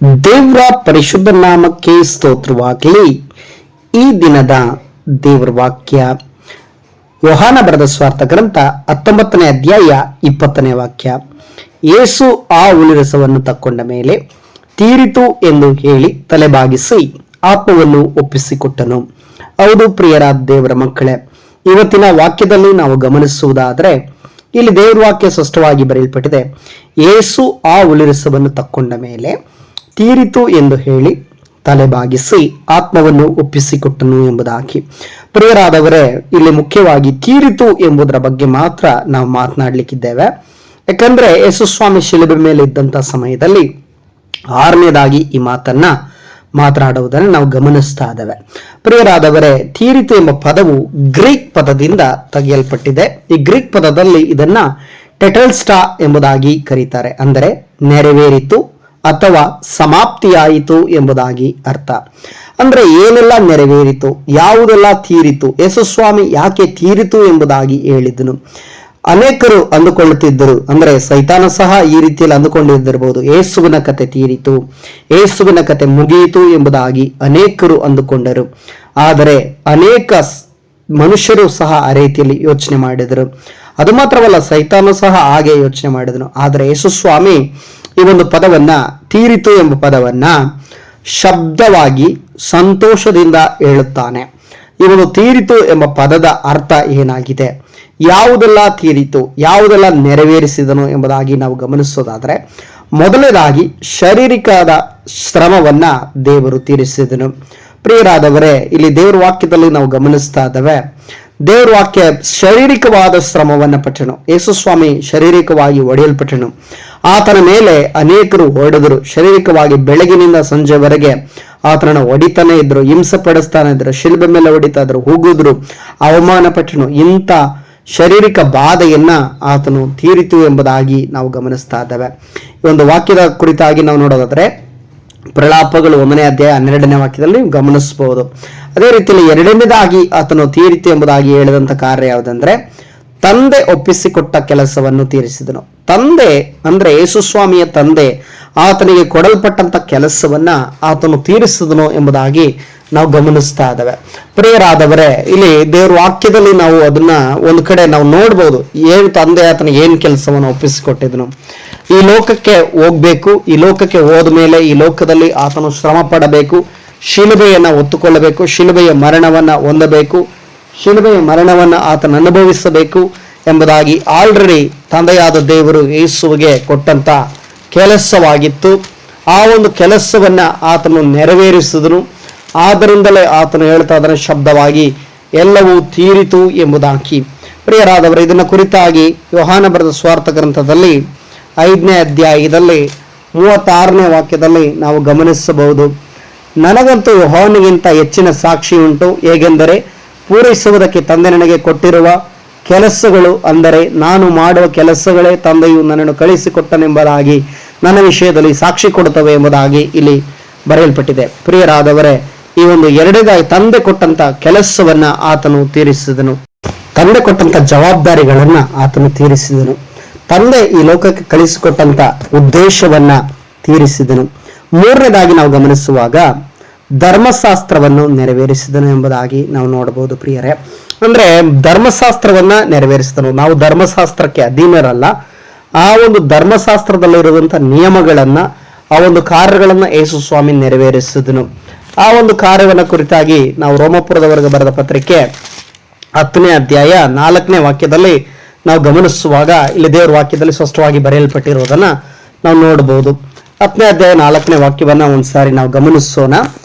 ದೇವರ ಪರಿಶುದ್ಧ ನಾಮಕ್ಕೆ ಸ್ತೋತ್ರವಾಗಲಿ. ಈ ದಿನದ ದೇವರ ವಾಕ್ಯ ಯೋಹಾನ ಬರೆದ ಸ್ವಾರ್ಥ ಗ್ರಂಥ 19ನೇ ಅಧ್ಯಾಯ 20ನೇ ವಾಕ್ಯ. ಯೇಸು ಆ ಹುಳಿರಸವನ್ನು ತಕ್ಕೊಂಡ ಮೇಲೆ ತೀರಿತು ಎಂದು ಹೇಳಿ ತಲೆಬಾಗಿಸಿ ಆತ್ಮವನ್ನು ಒಪ್ಪಿಸಿಕೊಟ್ಟನು. ಹೌದು ಪ್ರಿಯರಾದ ದೇವರ ಮಕ್ಕಳೇ, ಇವತ್ತಿನ ವಾಕ್ಯದಲ್ಲಿ ನಾವು ಗಮನಿಸುವುದಾದರೆ ಇಲ್ಲಿ ದೇವರ ವಾಕ್ಯ ಸ್ಪಷ್ಟವಾಗಿ ಬರೆಯಲ್ಪಟ್ಟಿದೆ. ಯೇಸು ಆ ಹುಳಿರಸವನ್ನು ತಕ್ಕೊಂಡ ಮೇಲೆ ತೀರಿತು ಎಂದು ಹೇಳಿ ತಲೆಬಾಗಿಸಿ ಆತ್ಮವನ್ನು ಒಪ್ಪಿಸಿಕೊಟ್ಟನು ಎಂಬುದಾಗಿ. ಪ್ರಿಯರಾದವರೇ, ಇಲ್ಲಿ ಮುಖ್ಯವಾಗಿ ತೀರಿತು ಎಂಬುದರ ಬಗ್ಗೆ ಮಾತ್ರ ನಾವು ಮಾತನಾಡಲಿಕ್ಕಿದ್ದೇವೆ. ಯಾಕಂದ್ರೆ ಯೇಸು ಸ್ವಾಮಿ ಶಿಲುಬೆ ಮೇಲೆ ಇದ್ದಂತ ಸಮಯದಲ್ಲಿ 6ನೇದಾಗಿ ಈ ಮಾತನ್ನ ಮಾತನಾಡುವುದನ್ನು ನಾವು ಗಮನಿಸ್ತಾ ಇದ್ದೇವೆ. ಪ್ರಿಯರಾದವರೇ, ತೀರಿತು ಎಂಬ ಪದವು ಗ್ರೀಕ್ ಪದದಿಂದ ತೆಗೆಯಲ್ಪಟ್ಟಿದೆ. ಈ ಗ್ರೀಕ್ ಪದದಲ್ಲಿ ಇದನ್ನ ಟೆಟಲ್ಸ್ಟಾ ಎಂಬುದಾಗಿ ಕರೀತಾರೆ. ಅಂದರೆ ನೆರವೇರಿತು ಅಥವಾ ಸಮಾಪ್ತಿಯಾಯಿತು ಎಂಬುದಾಗಿ ಅರ್ಥ. ಅಂದ್ರೆ ಏನೆಲ್ಲ ನೆರವೇರಿತು, ಯಾವುದೆಲ್ಲ ತೀರಿತು, ಯೇಸುಸ್ವಾಮಿ ಯಾಕೆ ತೀರಿತು ಎಂಬುದಾಗಿ ಹೇಳಿದನು. ಅನೇಕರು ಅಂದುಕೊಳ್ಳುತ್ತಿದ್ದರು, ಅಂದ್ರೆ ಸೈತಾನ ಸಹ ಈ ರೀತಿಯಲ್ಲಿ ಅಂದುಕೊಂಡಿದ್ದಿರಬಹುದು, ಯೇಸುವಿನ ಕತೆ ತೀರಿತು, ಯೇಸುವಿನ ಕತೆ ಮುಗಿಯಿತು ಎಂಬುದಾಗಿ ಅನೇಕರು ಅಂದುಕೊಂಡರು. ಆದರೆ ಅನೇಕ ಮನುಷ್ಯರು ಸಹ ಆ ರೀತಿಯಲ್ಲಿ ಯೋಚನೆ ಮಾಡಿದರು. ಅದು ಮಾತ್ರವಲ್ಲ, ಸೈತಾನ ಸಹ ಹಾಗೆ ಯೋಚನೆ ಮಾಡಿದನು. ಆದರೆ ಯೇಸುಸ್ವಾಮಿ ಈ ಒಂದು ಪದವನ್ನ, ತೀರಿತು ಎಂಬ ಪದವನ್ನ ಶಬ್ದವಾಗಿ ಸಂತೋಷದಿಂದ ಹೇಳುತ್ತಾನೆ. ಈ ಒಂದು ತೀರಿತು ಎಂಬ ಪದದ ಅರ್ಥ ಏನಾಗಿದೆ, ಯಾವುದೆಲ್ಲ ತೀರಿತು, ಯಾವುದೆಲ್ಲ ನೆರವೇರಿಸಿದನು ಎಂಬುದಾಗಿ ನಾವು ಗಮನಿಸೋದಾದ್ರೆ, ಮೊದಲನೇದಾಗಿ ಶಾರೀರಿಕದ ಶ್ರಮವನ್ನ ದೇವರು ತೀರಿಸಿದನು. ಪ್ರಿಯರಾದವರೇ, ಇಲ್ಲಿ ದೇವರ ವಾಕ್ಯದಲ್ಲಿ ನಾವು ಗಮನಿಸ್ತಾ ಇದ್ದೇವೆ, ದೇವರ ವಾಕ್ಯ ಶಾರೀರಿಕವಾದ ಶ್ರಮವನ್ನ ಪಟ್ಟನು. ಯೇಸುಸ್ವಾಮಿ ಶಾರೀರಿಕವಾಗಿ ಹೊಡೆಯಲ್ಪಟ್ಟನು. ಆತನ ಮೇಲೆ ಅನೇಕರು ಹೊಡೆದರು. ಶಾರೀರಿಕವಾಗಿ ಬೆಳಗಿನಿಂದ ಸಂಜೆವರೆಗೆ ಆತನನ್ನು ಹೊಡಿತಾನೆ ಇದ್ರು, ಹಿಂಸೆ ಪಡಿಸ್ತಾನೆ ಇದ್ರು, ಶಿಲ್ಬೆ ಮೇಲೆ ಹೊಡಿತಾ ಇದ್ರು, ಹೋಗಿದ್ರು, ಅವಮಾನ ಪಟ್ಟನು. ಇಂಥ ಶಾರೀರಿಕ ಬಾಧೆಯನ್ನ ಆತನು ತೀರಿತು ಎಂಬುದಾಗಿ ನಾವು ಗಮನಿಸ್ತಾ ಇದ್ದೇವೆ. ಈ ಒಂದು ವಾಕ್ಯದ ಕುರಿತಾಗಿ ನಾವು ನೋಡೋದಾದ್ರೆ ಪ್ರಲಾಪಗಳು 1ನೇ ಅಧ್ಯಾಯ 12ನೇ ವಾಕ್ಯದಲ್ಲಿ ಗಮನಿಸಬಹುದು. ಅದೇ ರೀತಿಯಲ್ಲಿ 2ನೇದಾಗಿ ಆತನು ತೀರಿತು ಎಂಬುದಾಗಿ ಹೇಳಿದಂತ ಕಾರ್ಯ ಯಾವುದಂದ್ರೆ, ತಂದೆ ಒಪ್ಪಿಸಿಕೊಟ್ಟ ಕೆಲಸವನ್ನು ತೀರಿಸಿದನು. ತಂದೆ ಅಂದ್ರೆ ಯೇಸುಸ್ವಾಮಿಯ ತಂದೆ ಆತನಿಗೆ ಕೊಡಲ್ಪಟ್ಟಂತ ಕೆಲಸವನ್ನ ಆತನು ತೀರಿಸಿದನು ಎಂಬುದಾಗಿ ನಾವು ಗಮನಿಸ್ತಾ ಇದ್ದೇವೆ. ಪ್ರಿಯರಾದವರೇ, ಇಲ್ಲಿ ದೇವರ ವಾಕ್ಯದಲ್ಲಿ ನಾವು ಅದನ್ನ ಒಂದು ಕಡೆ ನಾವು ನೋಡ್ಬೋದು. ಏನು ತಂದೆ ಆತನಿಗೆ ಏನು ಕೆಲಸವನ್ನು ಒಪ್ಪಿಸಿಕೊಟ್ಟಿದನು, ಈ ಲೋಕಕ್ಕೆ ಹೋಗ್ಬೇಕು, ಈ ಲೋಕಕ್ಕೆ ಹೋದ ಮೇಲೆ ಈ ಲೋಕದಲ್ಲಿ ಆತನು ಶ್ರಮ ಪಡಬೇಕು, ಶಿಲುಬೆಯನ್ನ ಹೊತ್ತುಕೊಳ್ಳಬೇಕು, ಶಿಲುಬೆಯ ಮರಣವನ್ನ ಹೊಂದಬೇಕು, ಶಿಲುಬೆಯ ಮರಣವನ್ನ ಆತನ ಅನುಭವಿಸಬೇಕು ಎಂಬುದಾಗಿ ಆಲ್ರೆಡಿ ತಂದೆಯಾದ ದೇವರು ಯೇಸುವಿಗೆ ಕೊಟ್ಟಂತ ಕೆಲಸವಾಗಿತ್ತು. ಆ ಒಂದು ಕೆಲಸವನ್ನ ಆತನು ನೆರವೇರಿಸಿದನು. ಆದ್ದರಿಂದಲೇ ಆತನು ಹೇಳ್ತಾ ಅದರ ಶಬ್ದವಾಗಿ ಎಲ್ಲವೂ ತೀರಿತು ಎಂಬುದಾಗಿ. ಪ್ರಿಯರಾದವರು, ಇದನ್ನ ಕುರಿತಾಗಿ ಯೋಹಾನ ಬರೆದ ಸ್ವಾರ್ಥ ಗ್ರಂಥದಲ್ಲಿ 5ನೇ ಅಧ್ಯಾಯದಲ್ಲಿ 36ನೇ ವಾಕ್ಯದಲ್ಲಿ ನಾವು ಗಮನಿಸಬಹುದು. ನನಗಂತೂ ಯೋಹಾನನಿಗಿಂತ ಹೆಚ್ಚಿನ ಸಾಕ್ಷಿ ಉಂಟು, ಹೇಗೆಂದರೆ ಪೂರೈಸುವುದಕ್ಕೆ ತಂದೆ ನನಗೆ ಕೊಟ್ಟಿರುವ ಕೆಲಸಗಳು, ಅಂದರೆ ನಾನು ಮಾಡುವ ಕೆಲಸಗಳೇ ತಂದೆಯು ನನ್ನನ್ನು ಕಳಿಸಿಕೊಟ್ಟನೆಂಬುದಾಗಿ ನನ್ನ ವಿಷಯದಲ್ಲಿ ಸಾಕ್ಷಿ ಕೊಡುತ್ತವೆ ಎಂಬುದಾಗಿ ಇಲ್ಲಿ ಬರೆಯಲ್ಪಟ್ಟಿದೆ. ಪ್ರಿಯರಾದವರೇ, ಈ ಒಂದು 2ನೇದಾಗಿ ತಂದೆ ಕೊಟ್ಟಂತ ಕೆಲಸವನ್ನ ಆತನು ತೀರಿಸಿದನು. ತಂದೆ ಕೊಟ್ಟಂತ ಜವಾಬ್ದಾರಿಗಳನ್ನ ಆತನು ತೀರಿಸಿದನು. ತಂದೆ ಈ ಲೋಕಕ್ಕೆ ಕಳಿಸಿಕೊಟ್ಟಂತ ಉದ್ದೇಶವನ್ನ ತೀರಿಸಿದನು. 3ನೇದಾಗಿ ನಾವು ಗಮನಿಸುವಾಗ ಧರ್ಮಶಾಸ್ತ್ರವನ್ನು ನೆರವೇರಿಸಿದನು ಎಂಬುದಾಗಿ ನಾವು ನೋಡಬಹುದು. ಪ್ರಿಯರೇ, ಅಂದ್ರೆ ಧರ್ಮಶಾಸ್ತ್ರವನ್ನ ನೆರವೇರಿಸಿದನು. ನಾವು ಧರ್ಮಶಾಸ್ತ್ರಕ್ಕೆ ಅಧೀನರಲ್ಲ. ಆ ಒಂದು ಧರ್ಮಶಾಸ್ತ್ರದಲ್ಲಿರುವಂತಹ ನಿಯಮಗಳನ್ನ, ಆ ಒಂದು ಕಾರ್ಯಗಳನ್ನ ಯೇಸುಸ್ವಾಮಿ ನೆರವೇರಿಸಿದನು. ಆ ಒಂದು ಕಾರ್ಯವನ್ನ ಕುರಿತಾಗಿ ನಾವು ರೋಮಾಪುರದವರೆಗೆ ಬರೆದ ಪತ್ರಿಕೆ 10ನೇ ಅಧ್ಯಾಯ 4ನೇ ವಾಕ್ಯದಲ್ಲಿ ನಾವು ಗಮನಿಸುವಾಗ ಇಲ್ಲಿ ದೇವರ ವಾಕ್ಯದಲ್ಲಿ ಸ್ಪಷ್ಟವಾಗಿ ಬರೆಯಲ್ಪಟ್ಟಿರುವುದನ್ನ ನಾವು ನೋಡಬಹುದು. 10ನೇ ಅಧ್ಯಾಯ 4ನೇ ವಾಕ್ಯವನ್ನ ಒಂದ್ಸಾರಿ ನಾವು ಗಮನಿಸೋಣ.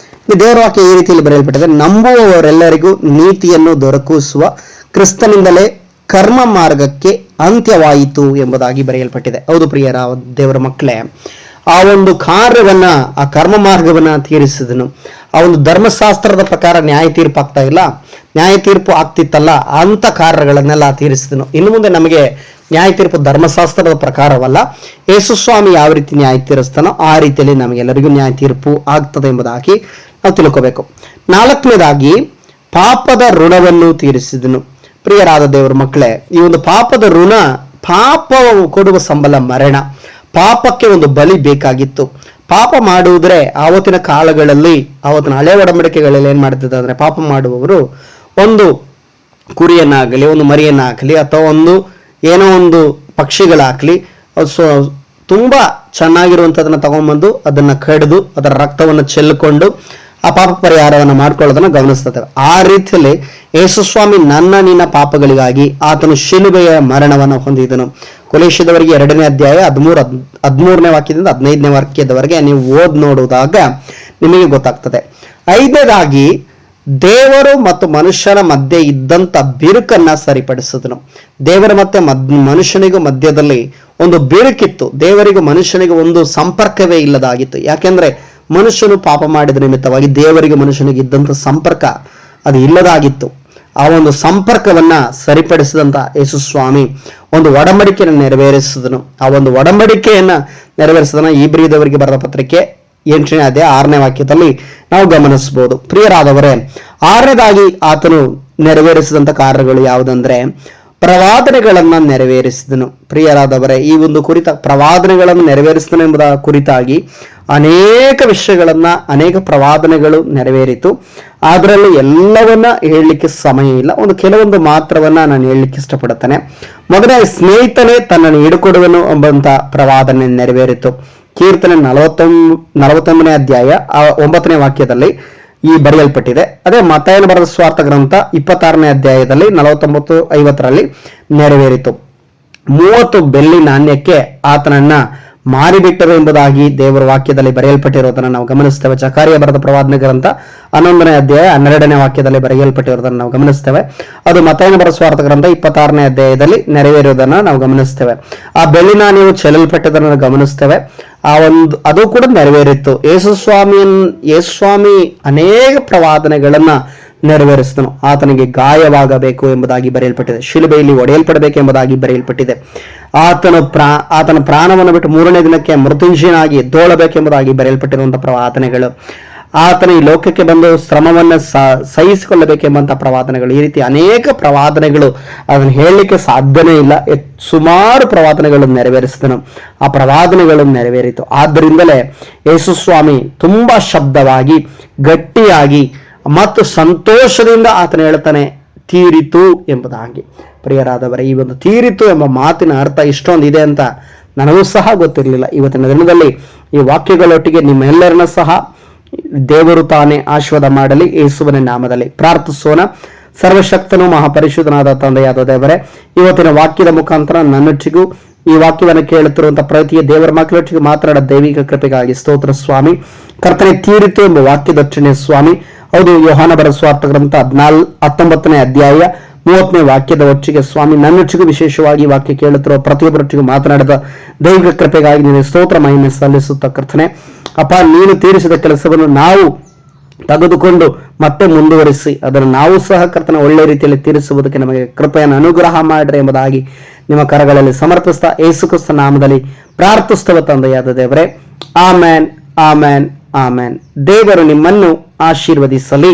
ಈ ದೇವರ ವಾಕ್ಯ ಈ ರೀತಿಯಲ್ಲಿ ಬರೆಯಲ್ಪಟ್ಟಿದೆ, ನಂಬುವವರೆಲ್ಲರಿಗೂ ನೀತಿಯನ್ನು ದೊರಕಿಸುವ ಕ್ರಿಸ್ತನಿಂದಲೇ ಕರ್ಮ ಮಾರ್ಗಕ್ಕೆ ಅಂತ್ಯವಾಯಿತು ಎಂಬುದಾಗಿ ಬರೆಯಲ್ಪಟ್ಟಿದೆ. ಹೌದು ಪ್ರಿಯರ ದೇವರ ಮಕ್ಕಳೇ, ಆ ಒಂದು ಕಾರ್ಯವನ್ನ, ಆ ಕರ್ಮ ಮಾರ್ಗವನ್ನ ತೀರಿಸಿದನು. ಆ ಒಂದು ಧರ್ಮಶಾಸ್ತ್ರದ ಪ್ರಕಾರ ನ್ಯಾಯ ತೀರ್ಪು ಆಗ್ತಾ ಇಲ್ಲ, ನ್ಯಾಯ ತೀರ್ಪು ಆಗ್ತಿತ್ತಲ್ಲ, ಅಂತ ಕಾರ್ಯಗಳನ್ನೆಲ್ಲ ತೀರಿಸಿದನು. ಇನ್ನು ಮುಂದೆ ನಮಗೆ ನ್ಯಾಯ ತೀರ್ಪು ಧರ್ಮಶಾಸ್ತ್ರದ ಪ್ರಕಾರವಲ್ಲ, ಯೇಸುಸ್ವಾಮಿ ಯಾವ ರೀತಿ ನ್ಯಾಯ ತೀರಿಸ್ತಾನೋ ಆ ರೀತಿಯಲ್ಲಿ ನಮಗೆಲ್ಲರಿಗೂ ನ್ಯಾಯ ತೀರ್ಪು ಆಗ್ತದೆ ಎಂಬುದಾಗಿ ನಾವು ತಿಳ್ಕೋಬೇಕು. 4ನೇದಾಗಿ ಪಾಪದ ಋಣವನ್ನು ತೀರಿಸಿದನು. ಪ್ರಿಯರಾದ ದೇವರ ಮಕ್ಕಳೇ, ಈ ಒಂದು ಪಾಪದ ಋಣ, ಪಾಪ ಕೊಡುವ ಸಂಬಳ ಮರಣ. ಪಾಪಕ್ಕೆ ಒಂದು ಬಲಿ ಬೇಕಾಗಿತ್ತು. ಪಾಪ ಮಾಡುವುದ್ರೆ ಆವತ್ತಿನ ಕಾಲಗಳಲ್ಲಿ, ಆವತ್ತಿನ ಹಳೆ ಒಡಂಬಡಿಕೆಗಳಲ್ಲಿ ಏನ್ ಮಾಡ್ತಿದ್ದ ಅಂದ್ರೆ, ಪಾಪ ಮಾಡುವವರು ಒಂದು ಕುರಿಯನ್ನಾಗಲಿ, ಒಂದು ಮರಿಯನ್ನಾಗಲಿ, ಅಥವಾ ಏನೋ ಒಂದು ಪಕ್ಷಿಗಳಾಗಲಿ ತುಂಬಾ ಚೆನ್ನಾಗಿರುವಂಥದನ್ನ ತಗೊಂಡ್ಬಂದು ಅದನ್ನ ಕಡಿದು ಅದರ ರಕ್ತವನ್ನು ಚೆಲ್ಲಿಕೊಂಡು ಆ ಪಾಪ ಪರಿಹಾರವನ್ನು ಮಾಡ್ಕೊಳ್ಳೋದನ್ನ ಗಮನಿಸ್ತದೆ. ಆ ರೀತಿಯಲ್ಲಿ ಯೇಸುಸ್ವಾಮಿ ನಿನ್ನ ಪಾಪಗಳಿಗಾಗಿ ಆತನು ಶಿಲುಬೆಯ ಮರಣವನ್ನು ಹೊಂದಿದನು. ಕೊಲೋಸ್ಯದವರಿಗೆ 2ನೇ ಅಧ್ಯಾಯ 13ನೇ ವಾಕ್ಯದಿಂದ 15ನೇ ವಾಕ್ಯದವರೆಗೆ ನೀವು ನೋಡುವುದಾಗ ನಿಮಗೆ ಗೊತ್ತಾಗ್ತದೆ. 5ನೇದಾಗಿ, ದೇವರು ಮತ್ತು ಮನುಷ್ಯನ ಮಧ್ಯೆ ಇದ್ದಂತ ಬಿರುಕನ್ನ ಸರಿಪಡಿಸಿದನು. ದೇವರ ಮತ್ತೆ ಮನುಷ್ಯನಿಗೂ ಮಧ್ಯದಲ್ಲಿ ಒಂದು ಬಿರುಕಿತ್ತು. ದೇವರಿಗೂ ಮನುಷ್ಯನಿಗೂ ಒಂದು ಸಂಪರ್ಕವೇ ಇಲ್ಲದಾಗಿತ್ತು. ಯಾಕೆಂದ್ರೆ ಮನುಷ್ಯನು ಪಾಪ ಮಾಡಿದ ನಿಮಿತ್ತವಾಗಿ ದೇವರಿಗೆ ಮನುಷ್ಯನಿಗೆ ಇದ್ದಂಥ ಸಂಪರ್ಕ ಅದು ಇಲ್ಲದಾಗಿತ್ತು. ಆ ಒಂದು ಸಂಪರ್ಕವನ್ನ ಸರಿಪಡಿಸಿದಂತ ಯೇಸುಸ್ವಾಮಿ ಒಂದು ಒಡಂಬಡಿಕೆಯನ್ನು ನೆರವೇರಿಸಿದನು. ಆ ಒಂದು ಒಡಂಬಡಿಕೆಯನ್ನ ನೆರವೇರಿಸಿದನ ಇಬ್ರಿಯದವರಿಗೆ ಬರೆದ ಪತ್ರಿಕೆ 8ನೇ ಅಧ್ಯಾಯ 6ನೇ ವಾಕ್ಯದಲ್ಲಿ ನಾವು ಗಮನಿಸಬಹುದು. ಪ್ರಿಯರಾದವರೇ, 6ನೇದಾಗಿ ಆತನು ನೆರವೇರಿಸಿದಂತ ಕಾರ್ಯಗಳು ಯಾವುದಂದ್ರೆ, ಪ್ರವಾದನೆಗಳನ್ನ ನೆರವೇರಿಸಿದನು. ಪ್ರಿಯರಾದವರೇ, ಈ ಒಂದು ಕುರಿತ ಪ್ರವಾದನೆಗಳನ್ನು ನೆರವೇರಿಸಿದನು ಎಂಬುದ ಕುರಿತಾಗಿ ಅನೇಕ ವಿಷಯಗಳನ್ನ, ಅನೇಕ ಪ್ರವಾದನೆಗಳು ನೆರವೇರಿತು. ಅದರಲ್ಲಿ ಎಲ್ಲವನ್ನ ಹೇಳಲಿಕ್ಕೆ ಸಮಯ ಇಲ್ಲ. ಕೆಲವೊಂದು ಮಾತ್ರವನ್ನ ನಾನು ಹೇಳಲಿಕ್ಕೆ ಇಷ್ಟಪಡುತ್ತೇನೆ. ಮೊದಲನೇ, ಸ್ನೇಹಿತನೇ ತನ್ನನ್ನು ಹಿಡುಕೊಡುವನು ಎಂಬಂತ ಪ್ರವಾದನೆ ನೆರವೇರಿತು. ಕೀರ್ತನೆ 41ನೇ ಅಧ್ಯಾಯ 9ನೇ ವಾಕ್ಯದಲ್ಲಿ ಈ ಬರೆಯಲ್ಪಟ್ಟಿದೆ. ಅದೇ ಮತ್ತಾಯನ ಬರೆದ ಸ್ವಾರ್ಥ ಗ್ರಂಥ 26ನೇ ಅಧ್ಯಾಯದಲ್ಲಿ 49-50ರಲ್ಲಿ ನೆರವೇರಿತು. 30 ಬೆಳ್ಳಿ ನಾಣ್ಯಕ್ಕೆ ಆತನನ್ನ ಮಾರಿಬಿಟ್ಟರು ಎಂಬುದಾಗಿ ದೇವರ ವಾಕ್ಯದಲ್ಲಿ ಬರೆಯಲ್ಪಟ್ಟಿರೋದನ್ನು ನಾವು ಗಮನಿಸ್ತೇವೆ. ಜಕಾರಿಯ ಬರೆದ ಪ್ರವಾದನೆ ಗ್ರಂಥ 11ನೇ ಅಧ್ಯಾಯ 12ನೇ ವಾಕ್ಯದಲ್ಲಿ ಬರೆಯಲ್ಪಟ್ಟಿರೋದನ್ನು ನಾವು ಗಮನಿಸ್ತೇವೆ. ಅದು ಮತ್ತಾಯನ ಬರೆದ ಸ್ವಾರ್ಥ ಗ್ರಂಥ 26ನೇ ಅಧ್ಯಾಯದಲ್ಲಿ ನೆರವೇರುವುದನ್ನು ನಾವು ಗಮನಿಸ್ತೇವೆ. ಆ ಬೆಳ್ಳಿ ನಾಣ್ಯವು ಚೆಲ್ಲಲ್ಪಟ್ಟದನ್ನು ಗಮನಿಸ್ತೇವೆ. ಅದು ಕೂಡ ನೆರವೇರಿತ್ತು. ಯೇಸುಸ್ವಾಮಿ ಅನೇಕ ಪ್ರವಾದನೆಗಳನ್ನ ನೆರವೇರಿಸಿದನು. ಆತನಿಗೆ ಗಾಯವಾಗಬೇಕು ಎಂಬುದಾಗಿ ಬರೆಯಲ್ಪಟ್ಟಿದೆ. ಶಿಲುಬೆಯಲ್ಲಿ ಒಡೆಯಲ್ಪಡಬೇಕು ಎಂಬುದಾಗಿ ಬರೆಯಲ್ಪಟ್ಟಿದೆ. ಆತನ ಪ್ರಾಣವನ್ನು ಬಿಟ್ಟು 3ನೇ ದಿನಕ್ಕೆ ಮೃತ್ಯುಂಜಯನಾಗಿ ಎದ್ದೋಳಬೇಕೆಂಬುದಾಗಿ ಬರೆಯಲ್ಪಟ್ಟಿರುವಂತಹ ಪ್ರವಾದನೆಗಳು. ಆತನ ಈ ಲೋಕಕ್ಕೆ ಬಂದು ಶ್ರಮವನ್ನು ಸಹಿಸಿಕೊಳ್ಳಬೇಕೆಂಬಂತಹ ಪ್ರವಾದನೆಗಳು. ಈ ರೀತಿ ಅನೇಕ ಪ್ರವಾದನೆಗಳು, ಅದನ್ನು ಹೇಳಲಿಕ್ಕೆ ಸಾಧ್ಯನೇ ಇಲ್ಲ. ಸುಮಾರು ಪ್ರವಾದನೆಗಳನ್ನು ನೆರವೇರಿಸಿದನು. ಆ ಪ್ರವಾದನೆಗಳನ್ನು ನೆರವೇರಿತು. ಆದ್ದರಿಂದಲೇ ಯೇಸುಸ್ವಾಮಿ ತುಂಬಾ ಶಬ್ದವಾಗಿ, ಗಟ್ಟಿಯಾಗಿ ಮತ್ತು ಸಂತೋಷದಿಂದ ಆತನು ಹೇಳ್ತಾನೆ, ತೀರಿತು ಎಂಬುದಾಗಿ. ಪ್ರಿಯರಾದವರೇ, ಈ ಒಂದು ತೀರಿತು ಎಂಬ ಮಾತಿನ ಅರ್ಥ ಇಷ್ಟೊಂದು ಇದೆ ಅಂತ ನನಗೂ ಸಹ ಗೊತ್ತಿರಲಿಲ್ಲ. ಇವತ್ತಿನ ದಿನದಲ್ಲಿ ಈ ವಾಕ್ಯಗಳೊಟ್ಟಿಗೆ ನಿಮ್ಮೆಲ್ಲರನ್ನ ಸಹ ದೇವರು ತಾನೇ ಆಶೀರ್ವಾದ ಮಾಡಲಿ. ಯೇಸುವಿನ ನಾಮದಲ್ಲಿ ಪ್ರಾರ್ಥಿಸೋಣ. ಸರ್ವಶಕ್ತನು ಮಹಾಪರಿಶುದ್ಧನಾದ ತಂದೆಯಾದ ದೇವರೇ, ಇವತ್ತಿನ ವಾಕ್ಯದ ಮುಖಾಂತರ ನನ್ನೊಟ್ಟಿಗೂ ಈ ವಾಕ್ಯವನ್ನು ಕೇಳುತ್ತಿರುವಂತಹ ಪ್ರತಿಯ ದೇವರ ಮಕ್ಕಳೊಟ್ಟಿಗೆ ಮಾತನಾಡ ದೈವಿಕ ಕೃಪೆಗಾಗಿ ಸ್ತೋತ್ರ ಸ್ವಾಮಿ. ಕರ್ತನೆ, ತೀರಿತು ಎಂಬ ವಾಕ್ಯದೊಟ್ಟನೆ ಸ್ವಾಮಿ. ಹೌದು, ಯೋಹಾನ ಬರೆದ ಸ್ವಾರ್ಥ ಗ್ರಂಥ 19ನೇ ಅಧ್ಯಾಯ 30ನೇ ವಾಕ್ಯದ ಒಟ್ಟಿಗೆ ಸ್ವಾಮಿ, ನನ್ನೊಟ್ಟಿಗೂ ವಿಶೇಷವಾಗಿ ವಾಕ್ಯ ಕೇಳುತ್ತಿರುವ ಪ್ರತಿಯೊಬ್ಬರೊಟ್ಟಿಗೂ ಮಾತನಾಡಿದ ದೈವಿಕ ಕೃಪೆಗಾಗಿ ನೀನು ಸ್ತೋತ್ರ ಮಹಿಮೆ ಸಲ್ಲಿಸುತ್ತ ಕರ್ತನೆ. ಅಪ್ಪ, ನೀನು ತೀರಿಸಿದ ಕೆಲಸವನ್ನು ನಾವು ತೆಗೆದುಕೊಂಡು ಮತ್ತೆ ಮುಂದುವರಿಸಿ ಅದನ್ನು ನಾವು ಸಹ ಕರ್ತನ ಒಳ್ಳೆ ರೀತಿಯಲ್ಲಿ ತೀರಿಸುವುದಕ್ಕೆ ನಮಗೆ ಕೃಪೆಯನ್ನು ಅನುಗ್ರಹ ಮಾಡ್ರಿ ಎಂಬುದಾಗಿ ನಿಮ್ಮ ಕರಗಳಲ್ಲಿ ಸಮರ್ಪಿಸ್ತಾ ಯೇಸು ಕ್ರಿಸ್ತ ನಾಮದಲ್ಲಿ ಪ್ರಾರ್ಥಿಸ್ತವ ತಂದೆಯಾದ ದೇವರೇ. Amen, amen, amen. ದೇವರು ನಿಮ್ಮನ್ನು ಆಶೀರ್ವದಿಸಲಿ.